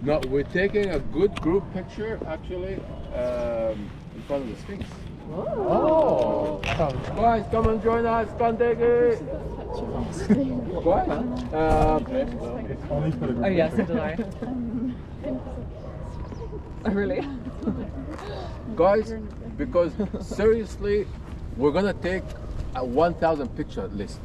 No, we're taking a good group picture actually in front of the Sphinx. Oh. Guys, come and join us. Come take it. What? Oh yeah, so did I. Oh really? Guys, because seriously, we're gonna take a 1,000 picture list,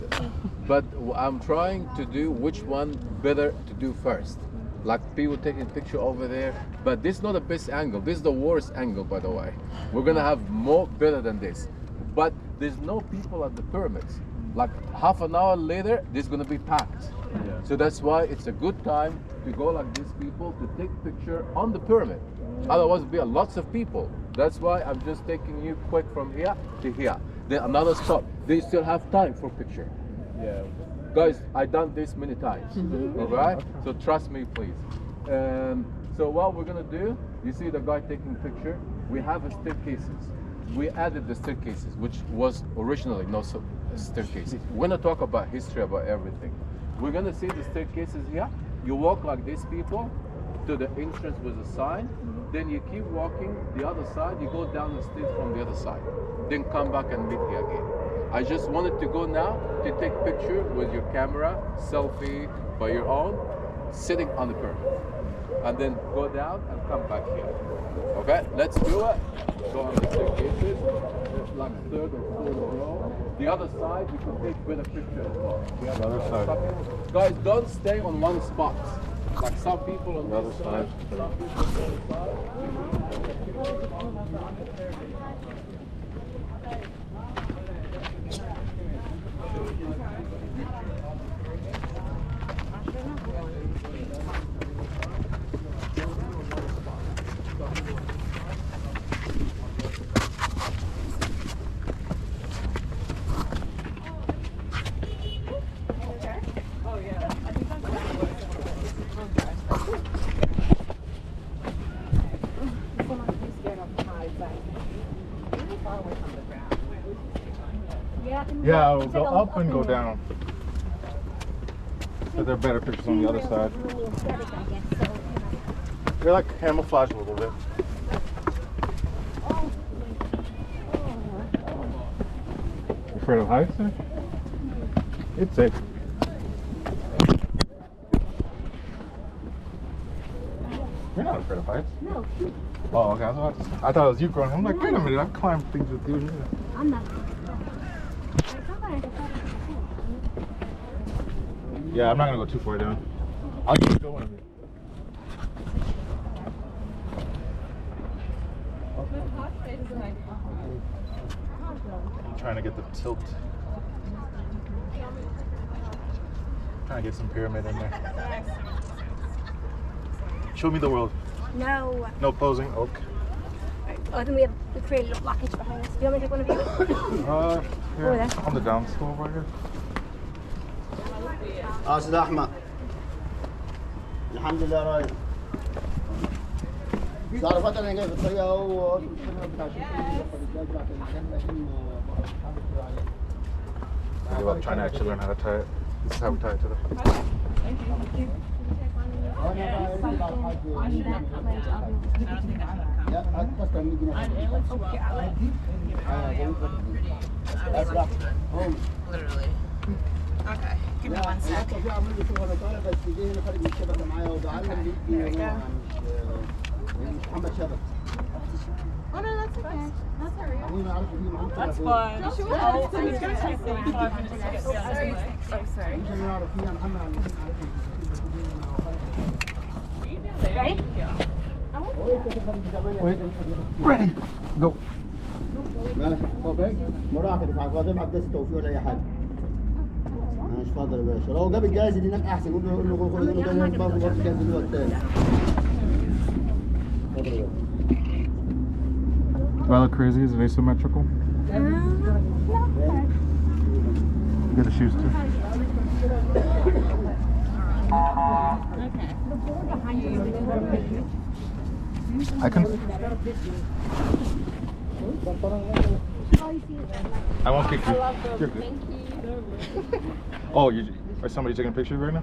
but I'm trying to do which one better to do first. Like people taking picture over there, but this is not the best angle. This is the worst angle, by the way. We're gonna have more better than this, but there's no people at the pyramids. Like half an hour later, this is gonna be packed. Yeah. So that's why it's a good time to go like these people to take picture on the pyramid. Otherwise, there'll be lots of people. That's why I'm just taking you quick from here to here. Then another stop. They still have time for picture. Yeah. Guys, I've done this many times. Alright? So trust me, please. So what we're gonna do, you see the guy taking picture. We have a staircases. We added the staircases, which was originally no staircases. We're gonna talk about history, about everything. We're gonna see the staircases here. You walk like these people to the entrance with a sign. Then you keep walking the other side. You go down the stairs from the other side. Then come back and meet here again. I just wanted to go now to take picture with your camera, selfie by your own, sitting on the pyramid. And then go down and come back here. Okay, let's do it. Go on the staircases. It's like third or fourth row. The other side, you can take better picture as well. The other side. Guys, don't stay on one spot. Like some people on The other this side. side. Some people on this side. Yeah, I'll go up and go down. But there are better pictures on the other side. They're like camouflage a little bit. You afraid of heights, sir? It's safe. You're not afraid of heights? No, Oh, okay. I thought it was you growing. I'm like, wait a minute, I've climbed things with you. I'm not. Yeah, I'm not gonna go too far down. I'll keep going a bit. I'm trying to get the tilt. Trying to get some pyramid in there. Show me the world. No. No posing. Oak. Oh, then we create a little blockage behind us. Do you want me to take one of you? Here, on the down stool right here. أستاذ أحمد الحمد لله رايق صار فترة أنا جاي في الطريق أهو I'm trying to actually learn how to tie it. This is how we tie it to the. Literally. Okay, give me 1 sec. There we go. Oh no, that's okay. That's alright. That's fine. Oh, it's gonna take 5 minutes to get down. Oh, sorry. Ready? Wait. Ready. Go. مالك مراقب على ما بدس توفيق ولا أي حاجة. ماشي اتفضل يا باشا لو جاب الجاهز اللي هناك أحسن قول له برضه الجاهز اللي هو التاني. Do I look crazy? Is it asymmetrical? Get the shoes too. I can. I won't kick you. You're good. Oh, is somebody taking a picture right now?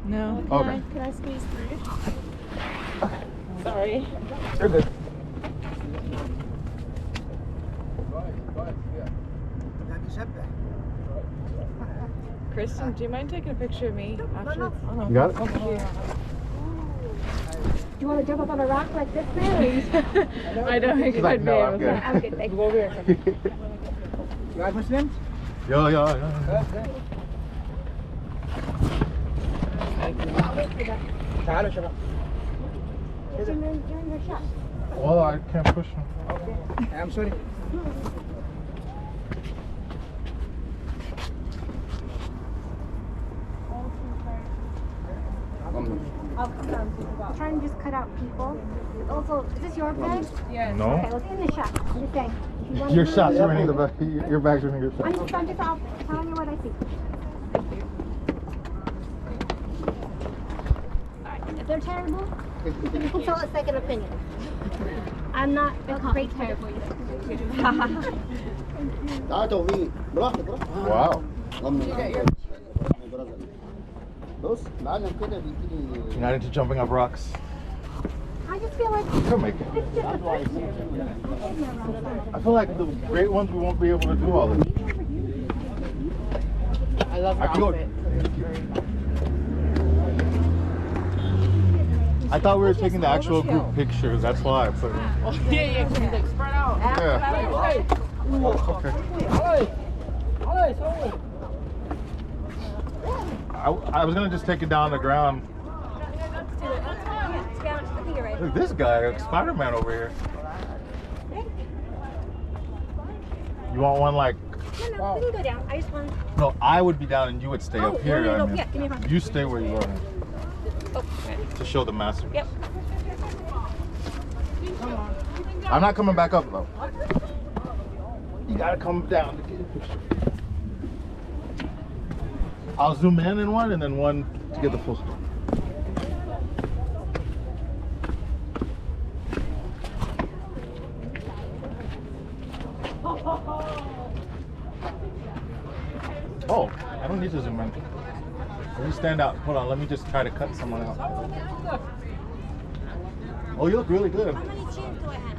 No. Okay. Can I squeeze through? Sorry. You're good. Kristen, do you mind taking a picture of me? After? Oh, no. You got it? Do you want to jump up on a rock like this, man? I don't think She's like, I'd no, be I'm able good. to. I'm good, thanks. Go over here. You guys Muslims? Yeah. I'll wait for that. تعالوا شباب. You're in your shot. Well, I can't push him. I'm sorry. I'll come down. I'm trying to just cut out people. Also, is this your bag? Yes. No. Okay, let's get in the shot. I'm just saying. If you want Your to shots are running the back. Your bag's running your I'm shots. just telling you what I see. Alright, if they're terrible, you can consult a second opinion. I'm not a great terrible. تعال توفيق براحتك براحتك. Wow. بص معلم كده بيديني. You're not into jumping up rocks. I just feel like You'll make it. it's just I feel like the great ones we won't be able to do all of it. I love her I can go. outfit. I thought we were taking the actual group pictures. That's why I put it. Yeah, she's like spread out. Yeah. Okay. I was gonna just take it down the ground. I think you're right. Look, this guy, like Spider-Man over here. You want one like? No, we can go down. I just want. No, I would be down and you would stay Oh, up here. no, I mean. yeah, give me a hand. You stay where you are Oh, okay. to show the masterpiece. Yep. I'm not coming back up though. You gotta come down to get a picture. I'll zoom in one and then one to get the full story. Oh, I don't need to zoom in. Let me stand out. Hold on, let me just try to cut someone out. Oh, you look really good. How many chins do I have?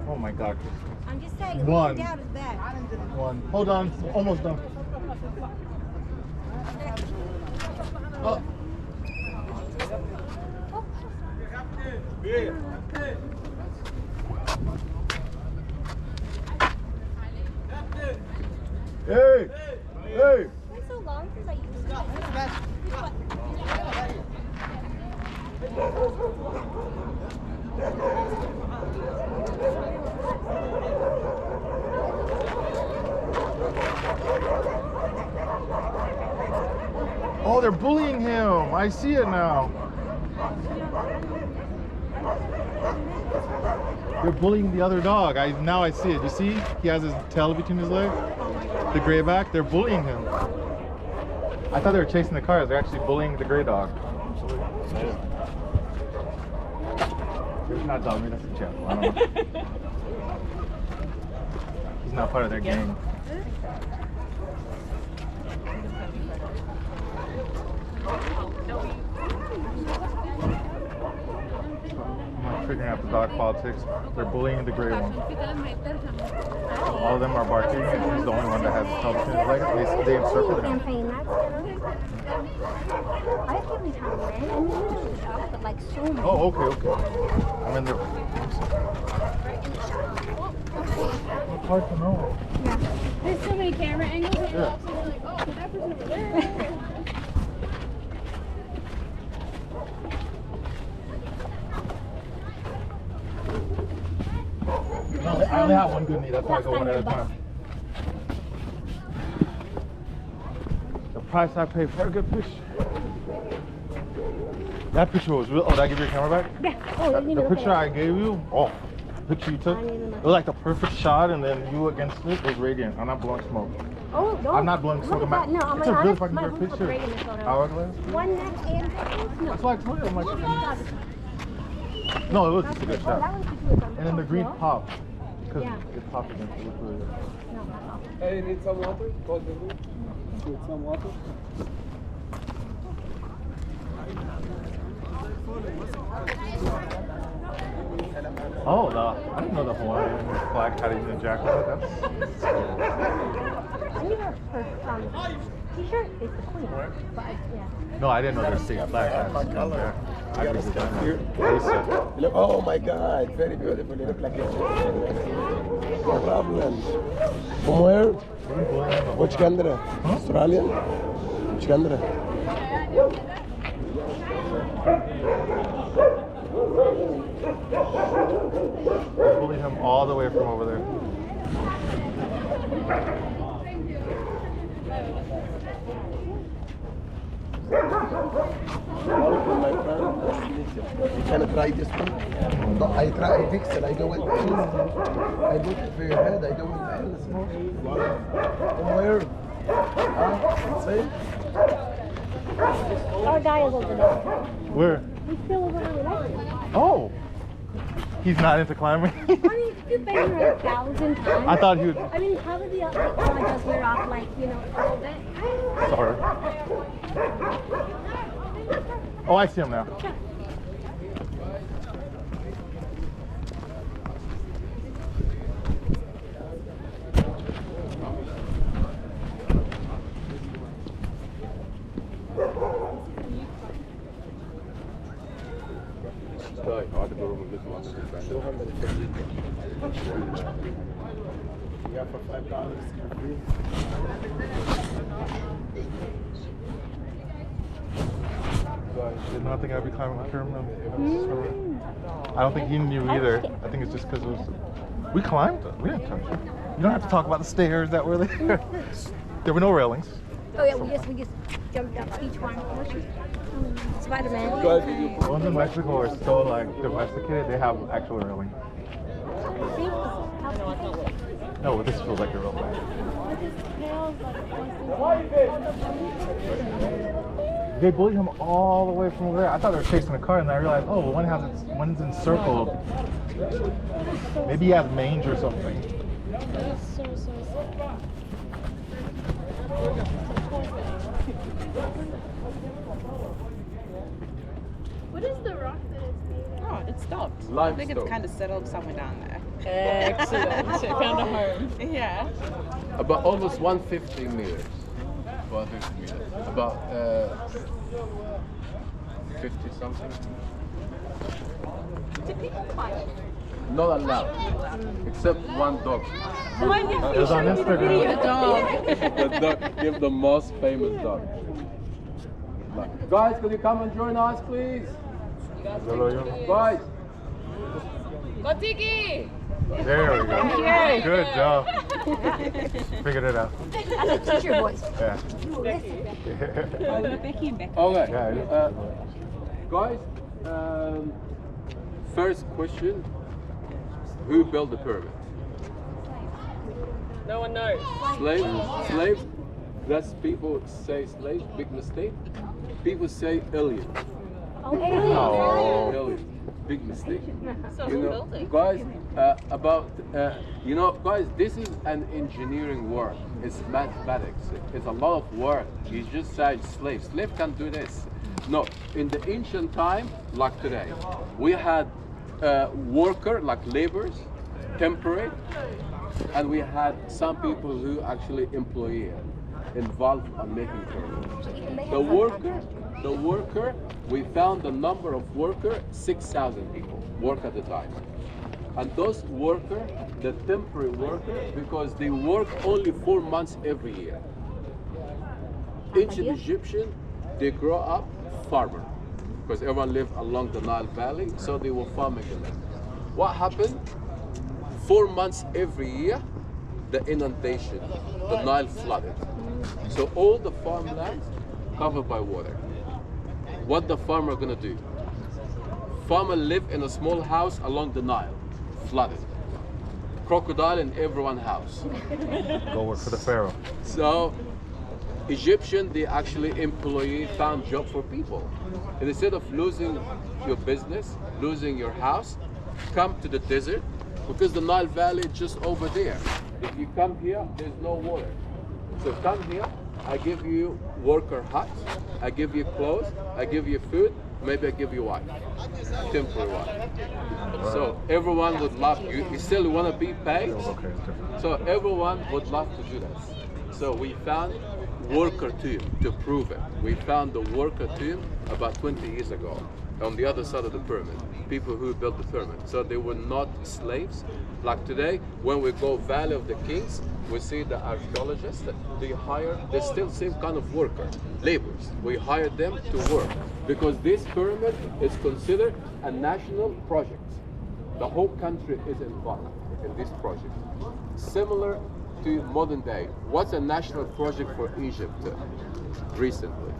Oh my God. I'm just saying. One. Down is bad. One. Hold on, almost done. Oh. Hey! Hey! It's so long since I used it. Oh, they're bullying him. I see it now. They're bullying the other dog. Now I see it. You see? He has his tail between his legs. The gray back. They're bullying him. I thought they were chasing the cars. They're actually bullying the gray dog. It's not dog meat. That's a channel. I don't know. He's not part of their gang. I'm figuring out the dog politics. They're bullying the gray one. All of them are barking, and he's the only one that has his tail between his legs. They encircle him. Campaign, that's I feel like how many. I mean, the shop, but like so many. Oh, okay. I'm in there. It's hard to know. There's so many camera angles. And Yeah. you're like, oh, that person over there. I only have one good knee. That's why I go one at a time. The price I pay for a good picture. That picture was real. Oh, did I give you a camera back? Yeah. Oh, you The know, picture I gave you, the picture you took, it was like the perfect shot, and then you against it was radiant. I'm not blowing smoke. Oh, no. I'm not blowing Look smoke. at that. No, I'm It's a like, really honest, fucking my good roof looked picture. great in this photo. Hourglass? One neck and pickles? No. That's why I told you. I'm like, Oh, God. no, it was just a good Oh, that shot. one's good too. And then the green pop, because Yeah. it popped against it. It looked really good. No, not all. Hey, you need some water? Cold water? Need some water? Oh, I didn't know the Hawaiian flag had even a jacket on it. That's I think her t-shirt is the queen. But yeah. no, I didn't know their state flag had color. I could have here. Look, oh my God, very beautiful. You look like it. No problem. From where? Which country? Australian? Which country? I bullied him all the way from over there. Welcome, my friend. You can try this one. No, I try Vixen. I don't want else. I put it for your head. I don't want else. From where? Say? Our guy is over there. Where? He's still over there. Oh! He's not into climbing? I mean, you've been here 1,000 times. I thought he would. I mean, how did the other one does wear off, like, you know, a little bit? Sorry. Oh, I see him now. Yeah, for $5. Did not think I'd be climbing with him. I don't think he knew either. I think it's just because it was. We climbed. We didn't touch it. You don't have to talk about the stairs that were there. There were no railings. Oh yeah, we just jumped up each one. Spider-Man. The ones in Mexico are so like domesticated. They have actual railing. No, this feels like a real thing. They bullied him all the way from over there. I thought they were chasing a car, and I realized, oh, well, one's encircled. Maybe he has mange or something. What is the rock that it's made of? Oh, it stopped. I Limestone. think it's kind of settled somewhere down there. Excellent. It found a home. Yeah. About almost 150 meters. 150 meters. About 50 something. Did people climb? Not allowed. Except one dog. It was on Instagram. The dog, give the most famous dog. Guys, could you come and join us, please? Guys. Kotiki! There we go. Good job. Figured it out. That's a teacher voice. Yeah. Becky and Becky. Okay. Yeah, Guys, first question. Who built the pyramid? No one knows. Slaves? That's people say slaves, big mistake. People say aliens. Oh. Aliens, big mistake. So You who know, built it? guys, guys, this is an engineering work. It's mathematics. It's a lot of work. You just say slaves. Slave can't do this. No, in the ancient time, like today, we had worker, like laborers, temporary, and we had some people who actually employee involved in making pyramids. The worker, we found the number of worker, 6,000 people work at the time. And those worker, the temporary worker, because they work only 4 months every year. Ancient Egyptian, they grow up farmer, because everyone lived along the Nile Valley, so they were farming the land. What happened? 4 months every year, the inundation, the Nile flooded. So all the farmland covered by water. What the farmer gonna do? Farmer live in a small house along the Nile, flooded. Crocodile in everyone's house. Go work for the pharaoh. So Egyptian, they actually found job for people. And instead of losing your business, losing your house, come to the desert, because the Nile Valley is just over there. If you come here, there's no water. So come here, I give you worker hut, I give you clothes, I give you food, maybe I give you wife, temporary wife. So everyone would love you still want to be paid. Okay, it's different. So everyone would love to do this. So we found worker tomb to prove it. We found the worker tomb about 20 years ago on the other side of the pyramid. People who built the pyramid. So they were not slaves. Like today, when we go Valley of the Kings, we see the archaeologists that they're still same kind of worker, laborers. We hire them to work because this pyramid is considered a national project. The whole country is involved in this project. Similar to modern day. What's a national project for Egypt recently?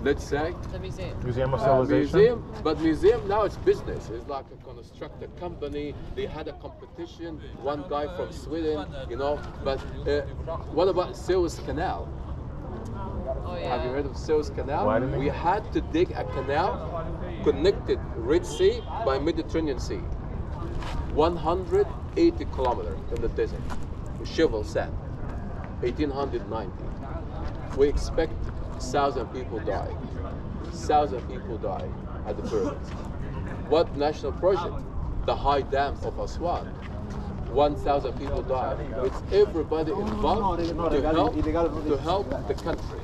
Let's say The museum. Museum of Civilization. museum, but museum now it's business. It's like a constructed company. They had a competition. One guy from Sweden, you know. But what about Suez Canal? Oh yeah. Have you heard of Suez Canal? Why didn't they- We had to dig a canal connected Red Sea by Mediterranean Sea. 180 kilometers in the desert. Shovel sand. 1890. We expect 1,000 people die. 1,000 people die at the pyramids. What national project? The High Dam of Aswan. 1,000 people die. It's everybody involved to help the country.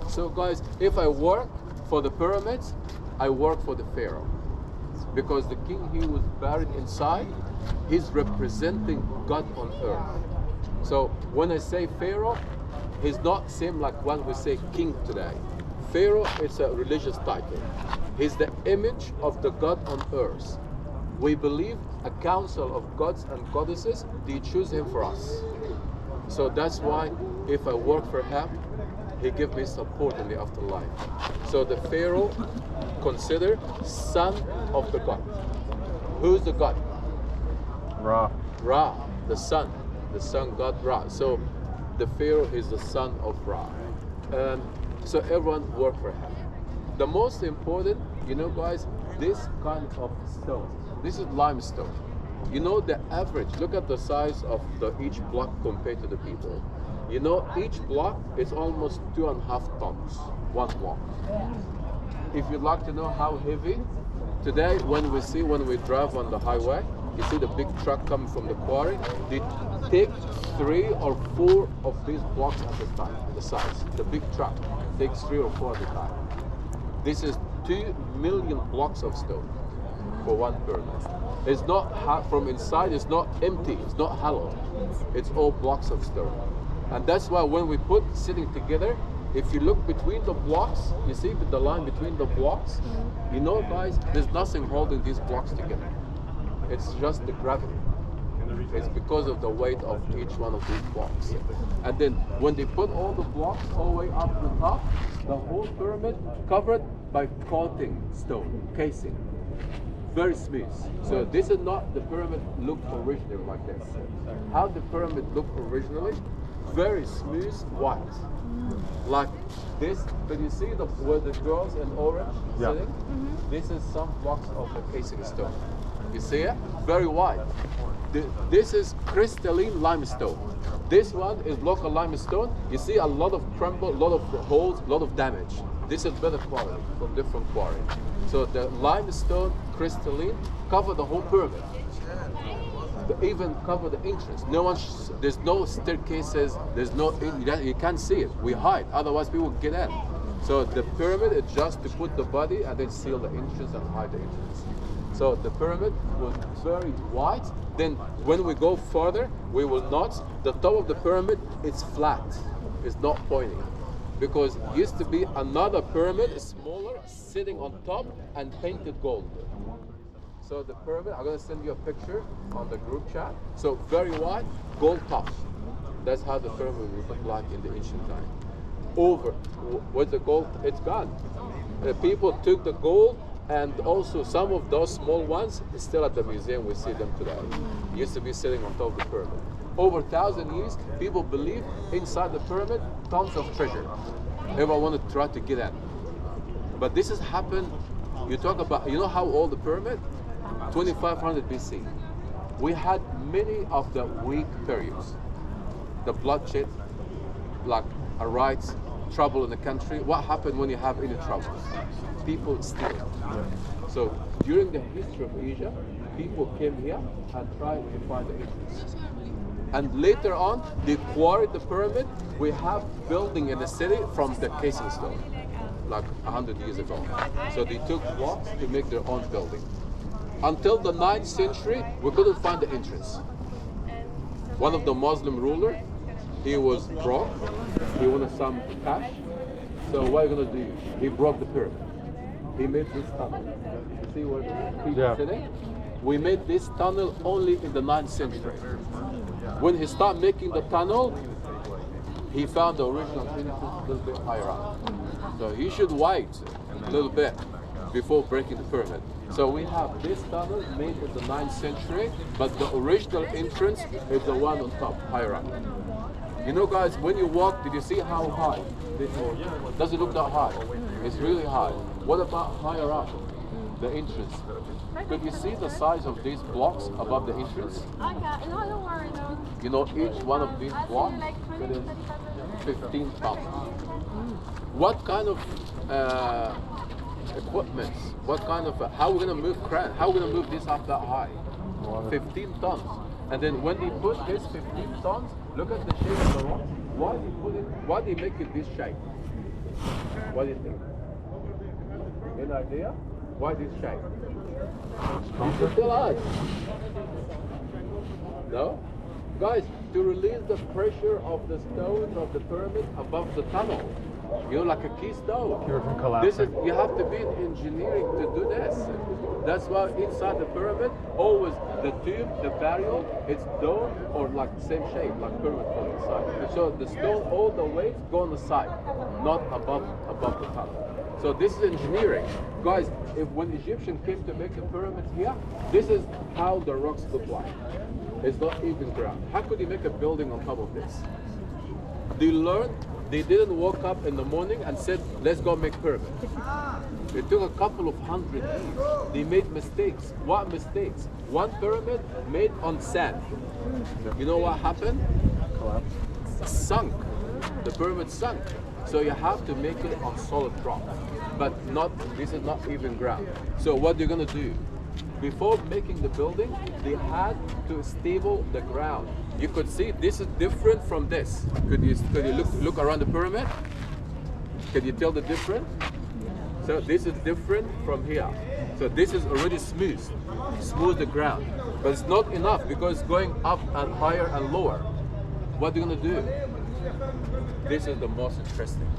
So guys, if I work for the pyramids, I work for the Pharaoh. Because the king he was buried inside, he's representing God on earth. So when I say Pharaoh, he's not same like when we say king today. Pharaoh is a religious title. He's the image of the God on earth. We believe a council of gods and goddesses, they choose him for us. So that's why if I work for him, he gives me support in the afterlife. So the Pharaoh considered son of the god. Who's the god? Ra. Ra, the sun god Ra. So the Pharaoh is the son of Ra. So everyone worked for him. The most important, you know guys, this kind of stone, this is limestone. You know the average, look at the size of each block compared to the people. You know each block is almost 2.5 tons, one block. If you'd like to know how heavy, today when we drive on the highway, you see the big truck coming from the quarry, they take 3 or 4 of these blocks at a time, the size. The big truck takes 3 or 4 at a time. This is 2 million blocks of stone for one pyramid. It's not, from inside, it's not empty, it's not hollow. It's all blocks of stone. And that's why when we put sitting together, if you look between the blocks, you see the line between the blocks, you know guys, there's nothing holding these blocks together. It's just the gravity. It's because of the weight of each one of these blocks. And then when they put all the blocks all the way up to the top, the whole pyramid covered by coating stone, casing. Very smooth. So this is not the pyramid looked originally like this. How the pyramid looked originally, very smooth white. Like this, but you see where the girls in orange sitting? This is some blocks of the casing stone. You see it? Very white. This is crystalline limestone. This one is local limestone. You see a lot of crumble, a lot of holes, a lot of damage. This is better quality from different quarry. So the limestone crystalline cover the whole pyramid. They even cover the entrance. There's no staircases. There's no. You can't see it. We hide. Otherwise, people get in. So the pyramid is just to put the body and then seal the entrance and hide the entrance. So the pyramid was very white. Then when we go further, we will notice the top of the pyramid is flat. It's not pointing. Because it used to be another pyramid, smaller, sitting on top and painted gold. So the pyramid, I'm going to send you a picture on the group chat. So very wide, gold top. That's how the pyramid would look like in the ancient time. With the gold, it's gone. The people took the gold, and also some of those small ones is still at the museum. We see them today. Used to be sitting on top of the pyramid. Over 1,000 years, people believe inside the pyramid tons of treasure. Everyone wanted to try to get in. But this has happened. You talk about, you know how old the pyramid? 2500 BC. We had many of the weak periods. The bloodshed, like a right trouble in the country, what happened when you have any trouble? People steal. So during the history of Asia, people came here and tried to find the entrance. And later on, they quarried the pyramid. We have building in the city from the casing stone, like 100 years ago. So they took blocks to make their own building. Until the 9th century, we couldn't find the entrance. One of the Muslim rulers, he was broke. He wanted some cash. So what are you gonna do? He broke the pyramid. He made this tunnel. You see where the people are sitting? We made this tunnel only in the 9th century. When he started making the tunnel, he found the original entrance a little bit higher up. So he should wait a little bit before breaking the pyramid. So we have this tunnel made in the 9th century, but the original entrance is the one on top, higher up. You know, guys, when you walk, did you see how high this is? Does it look that high? It's really high. What about higher up, the entrance? Could you see the size of these blocks above the entrance? You know, each one of these blocks is 15 tons. What kind of equipment? What kind of, how are we going to move crane? How are we going to move this up that high? 15 tons. And then when they put this 15 tons, look at the shape of the rock. Why do they make it this shape? What do you think? Any idea? Why this shape? You should tell us. No? Guys, to release the pressure of the stones of the pyramid above the tunnel. You know, like a keystone. This is, you have to be in engineering to do this. That's why inside the pyramid, always the tube, the barrel, it's dome or like same shape, like pyramid on the side. So the stone, all the weights go on the side, not above the tunnel. So this is engineering. Guys, when Egyptians came to make the pyramids here, this is how the rocks look like. It's not even ground. How could you make a building on top of this? They learned. They didn't wake up in the morning and said, let's go make pyramids. It took a couple of 100 years. They made mistakes. What mistakes? One pyramid made on sand. You know what happened? Sunk. The pyramid sunk. So you have to make it on solid rock. But this is not even ground. So what they're gonna do? Before making the building, they had to stable the ground. You could see this is different from this. Could you look around the pyramid? Can you tell the difference? So this is different from here. So this is already smooth the ground. But it's not enough because it's going up and higher and lower. What are you gonna do? This is the most interesting.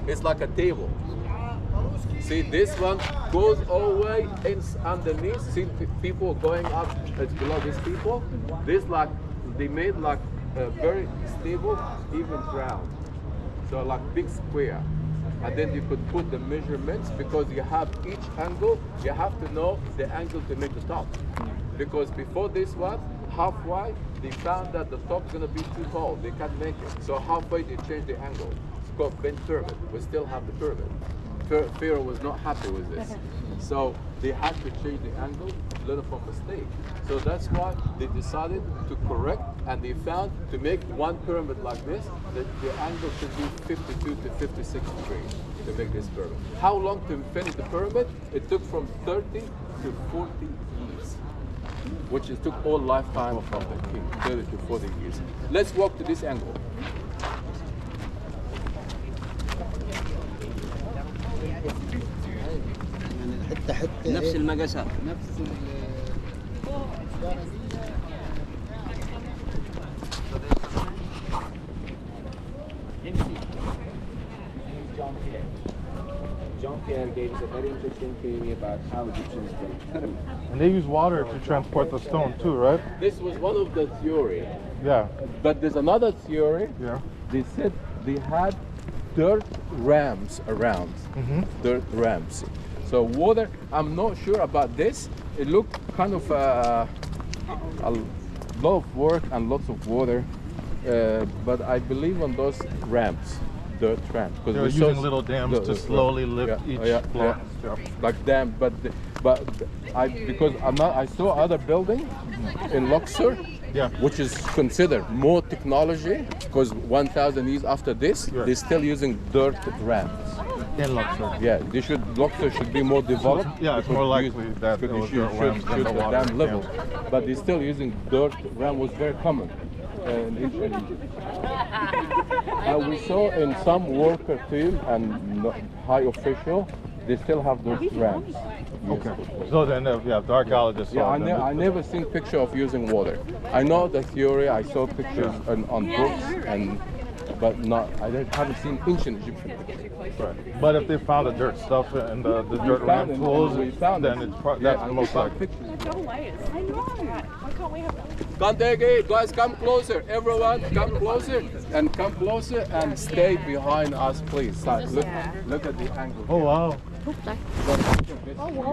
It's like a table. See, this one goes all the way in underneath. See people going up, it's below these people. This like, they made like a very stable, even ground. So like big square. And then you could put the measurements because you have each angle, you have to know the angle to make the top. Because before this one, halfway, they found that the top is going to be too tall. They can't make it. So halfway they changed the angle. It's called bent pyramid. We still have the pyramid. Pharaoh was not happy with this. So they had to change the angle, learn from mistake. So that's why they decided to correct, and they found to make one pyramid like this, that the angle should be 52 to 56 degrees to make this pyramid. How long to finish the pyramid? It took from 30 to 40 years, which it took all lifetime of the king, 30 to 40 years. Let's walk to this angle. نفس المقاسات Jean-Pierre gave us a very interesting theory about how Egyptians built pyramids. And they use water to transport the stone too, right? This was one of the theory. Yeah. But there's another theory. Yeah. They said they had dirt rams around. Dirt rams. So water, I'm not sure about this. It looked kind of a lot of work and lots of water. But I believe on those ramps, dirt ramps. They were using little dams to slowly lift each block. Like dam, but but I saw other building in Luxor, Yeah. which is considered more technology, because 1,000 years after this, Yeah. they're still using dirt ramps. In Luxor. Yeah, Luxor should be more developed. Yeah, it's more likely that it was dirt ramps than the water. dam level, but they're still using dirt ram, was very common in Egypt. We saw in some worker team and high official, they still have those rams. Okay. So then, the archaeologists Yeah, saw I never seen picture of using water. I know the theory. I saw pictures on books, but haven't seen ancient Egyptian pictures. Right. But if they found the dirt stuff and the dirt ram tools, then that's the most likely. I know. Why can't we have that? Can't take it, guys. Come closer, everyone. Come closer and stay behind us, please. Look at the angle. Oh wow. Oh wow.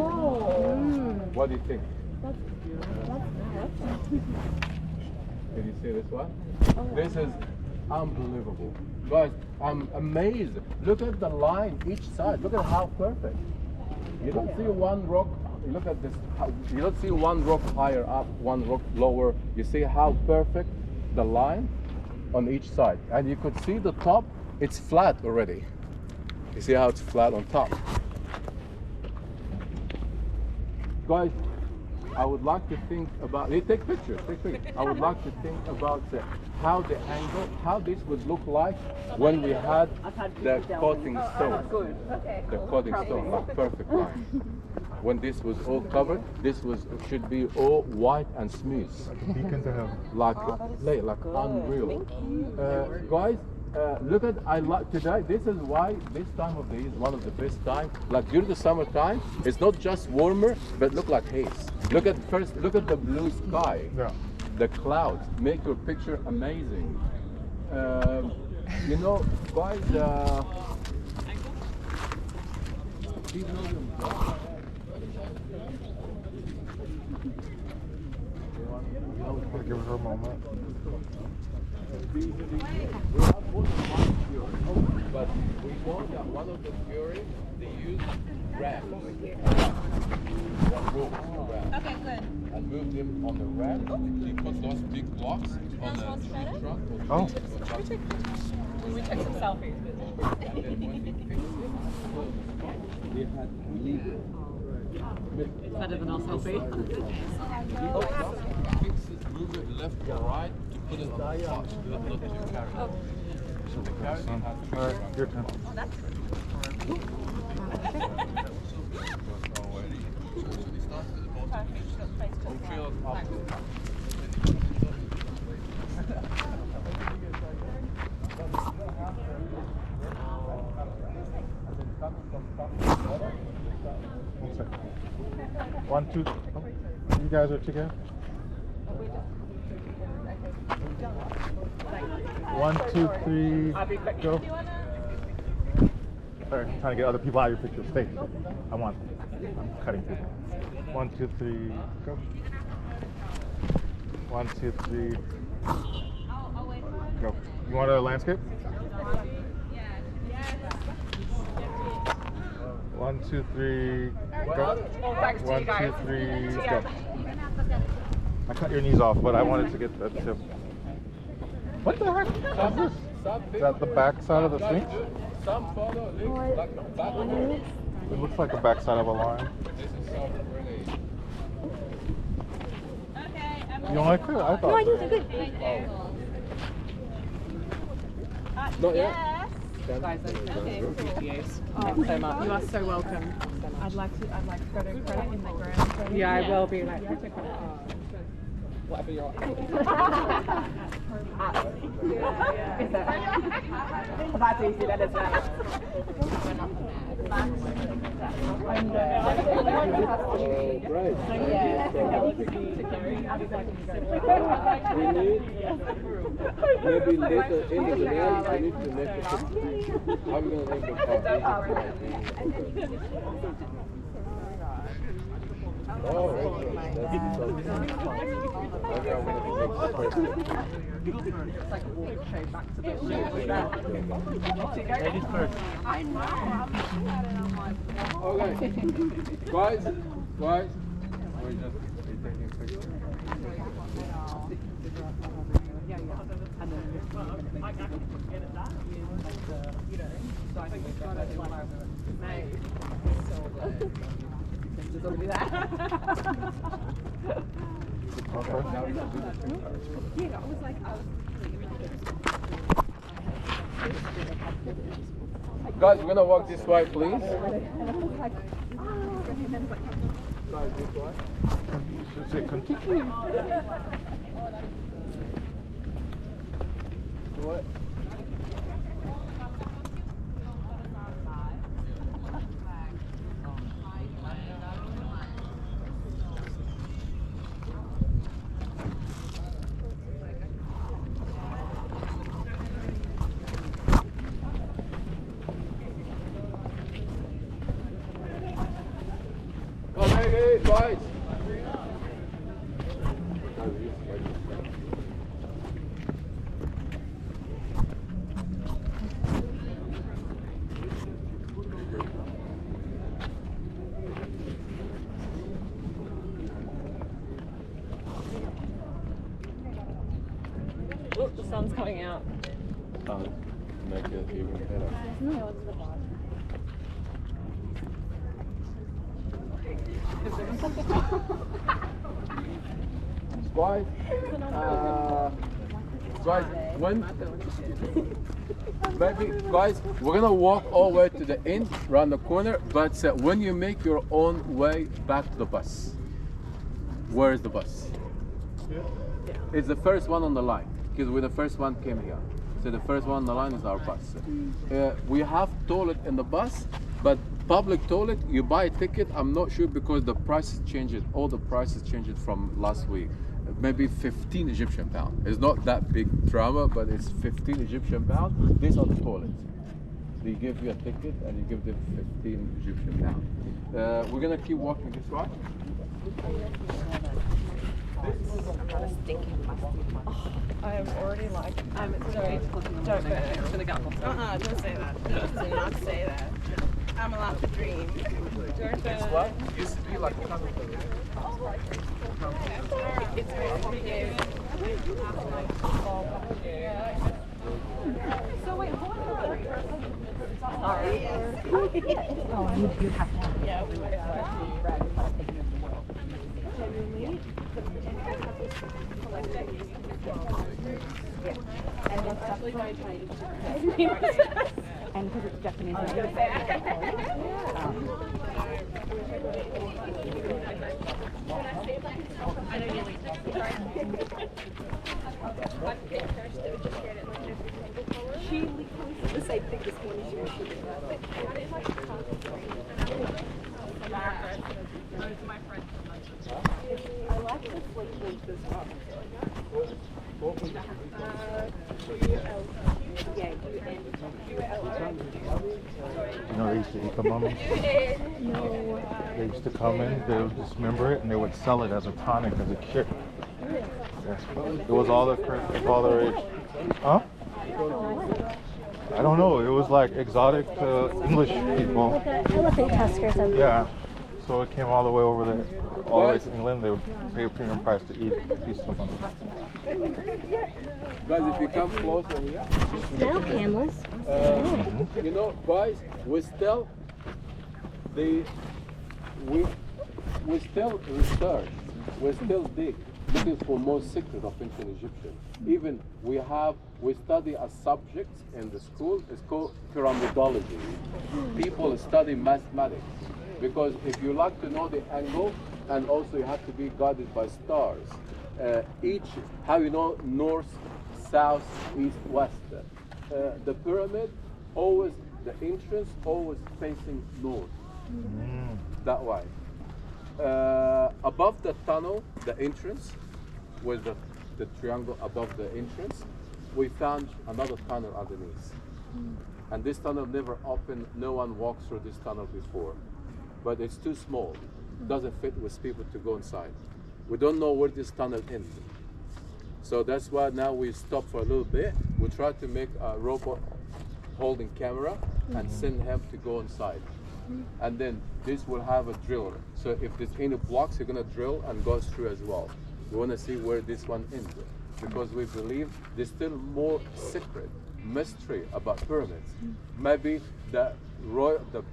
What do you think? Can you see this one? This is unbelievable. Guys, I'm amazed. Look at the line each side. Look at how perfect. You don't see one rock. Look at this. You don't see one rock higher up, one rock lower. You see how perfect the line on each side. And you could see the top, it's flat already. You see how it's flat on top. Guys, I would like to think about, take pictures. I would like to think about how the angle, how this would look like when we had the coating stone. The coating stone, like perfect line. When this was all covered, should be all white and smooth. Beacon to heaven. Like unreal. Guys, look at, I like today, this is why this time of the year is one of the best time. Like during the summertime, it's not just warmer, but look like haze. Look at the blue sky. Yeah. The clouds make your picture amazing. You know, guys, I'll give her a moment. we have more than one theory, but we know that one of the theories they use rams, Okay, good. and move them on the ram. You put those big blocks on the tree trunk. Oh. We took some selfies. And then when they fix it, they had to leave it. It's better than our selfie. Fix it, move it left or right to put it on the top, not to carry it. So the carriage has to be All right, your turn. One second. 1, 2. Oh, you guys are together. 1, 2, 3. Go. Sorry, I'm trying to get other people out of your picture. Stay. I'm cutting people. 1, 2, 3. Go. 1, 2, 3. Go. You want a landscape? 1, 2, 3. Go. 1, 2, 3. Go. I cut your knees off, but I wanted to get that tip. What the heck is this? Is that the back side of the Sphinx? Some photo looks like the back of it. It looks like the back side of a lion. This is so really. You don't like it? I thought. No, I think it's good. Not yet. Guys, thank you so much. You are so welcome. I'd like photo credit in the ground. Yeah, I will be like photo credit. Whatever you're That's easy, let us know. Right. We need maybe later in the day we need to make a picture. How are we going to make the Oh, okay. That's so maybe I'm going to make It's like a walk show back to the Ladies first. Okay, guys, Guys, we're just taking pictures. Guys, we're gonna walk this way, please. Should say continue. What? Oh, hey, guys. Look, the sun's coming out. Make it even better. Guys, guys, we're gonna walk all the way to the end, around the corner. But when you make your own way back to the bus, where is the bus? It's the first one on the line because we're the first one came here. So the first one on the line is our bus. We have toilet in the bus, but public toilet, you buy a ticket. I'm not sure because the prices changed. All the prices changed from last week. Maybe 15 Egyptian pound. It's not that big drama, but it's 15 Egyptian pound. These are the toilets. They give you a ticket and you give them 15 Egyptian pound. We're gonna keep walking this way. I am already like, don't burn it. It's gonna go. Don't say that. Do not say that. I'm allowed to dream. Don't burn. What used to be like It's very big. So wait, hold on. Sorry. Oh, you have to. Yeah, we would And because it's Japanese. She was the same thing this morning. She was shooting I like this like this up. You know, they used to eat the mummies. No. They used to come in, they would dismember it, and they would sell it as a tonic, as a cure. Yes. It was all the rage. Huh? I don't know. It was like exotic to English people. Like an elephant tusk or something. Yeah. So it came all the way over there, all the way to England. They would pay a premium price to eat a piece of them. guys, if you come closer here, Smell camels. you know, guys, we still research, we still dig, looking for more secrets of ancient Egyptian. Even we study a subject in the school. It's called pyramidology. People study mathematics because if you like to know the angle, and also you have to be guided by stars. How you know north, south, east, west. The pyramid always, the entrance always facing north. That way. Above the tunnel, the entrance, with the triangle above the entrance, we found another tunnel underneath. And this tunnel never opened, no one walked through this tunnel before. But it's too small, doesn't fit with people to go inside. We don't know where this tunnel ends. So that's why now we stop for a little bit. We try to make a robot holding camera and send him to go inside. and then this will have a driller. So if there's any blocks, you're gonna drill and goes through as well. We wanna see where this one ends, because we believe there's still more secret, mystery about pyramids. Maybe the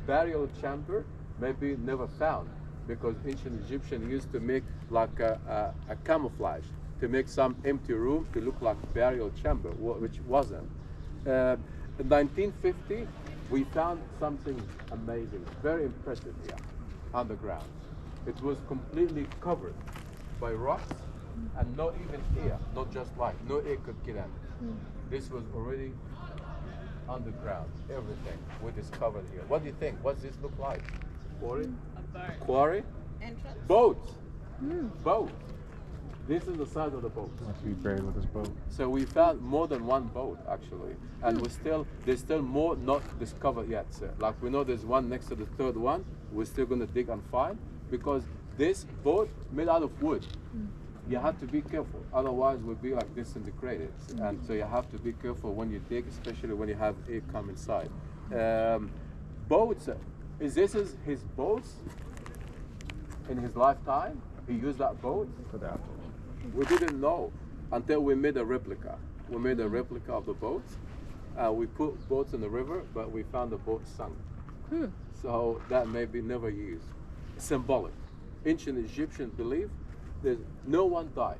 burial chamber maybe never found, because ancient Egyptians used to make like a camouflage to make some empty room to look like burial chamber, which wasn't. In 1950, we found something amazing, very impressive here, underground. It was completely covered by rocks and not even air, not just light, no air could get in. This was already underground, everything we discovered here. What do you think? What does this look like? Quarry? A boat. Quarry? Entrance? Boat. Boat. This is the size of the boat. Must be buried with this boat. So we found more than one boat actually, and there's still more not discovered yet. Sir. Like we know there's one next to the third one. We're still gonna dig and find, because this boat made out of wood. You have to be careful, otherwise we'll be like disintegrated. And so you have to be careful when you dig, especially when you have air come inside. Boats. This is his boats in his lifetime. He used that boat. For that. We didn't know until we made a replica. We made a replica of the boat. We put boats in the river, but we found the boat sunk. So that may be never used. Symbolic. Ancient Egyptians believe that no one died.